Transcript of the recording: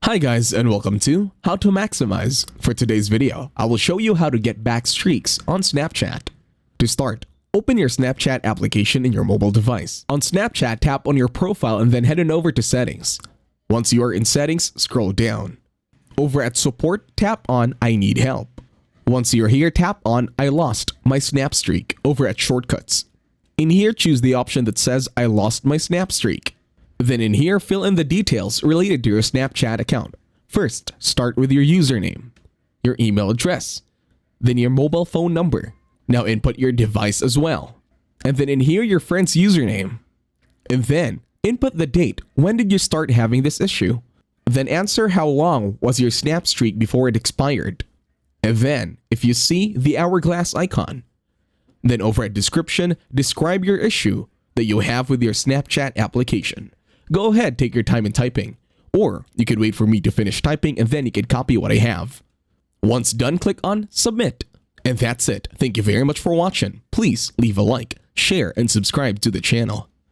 Hi guys and welcome to How to Maximize. For today's video, I will show you how to get back streaks on Snapchat. To start, open your Snapchat application in your mobile device. On Snapchat, tap on your profile and then head on over to Settings. Once you are in Settings, scroll down. Over at Support, tap on I Need Help. Once you're here, tap on I Lost My Snap Streak over at Shortcuts. In here, choose the option that says I Lost My Snap Streak. Then in here, fill in the details related to your Snapchat account. First, start with your username, your email address, then your mobile phone number. Now input your device as well. And then in here, your friend's username. And then, input the date. When did you start having this issue? Then answer how long was your snap streak before it expired. And then, if you see the hourglass icon. Then over at description, describe your issue that you have with your Snapchat application. Go ahead, take your time in typing. Or you could wait for me to finish typing and then you can copy what I have. Once done, click on Submit. And that's it. Thank you very much for watching. Please leave a like, share, and subscribe to the channel.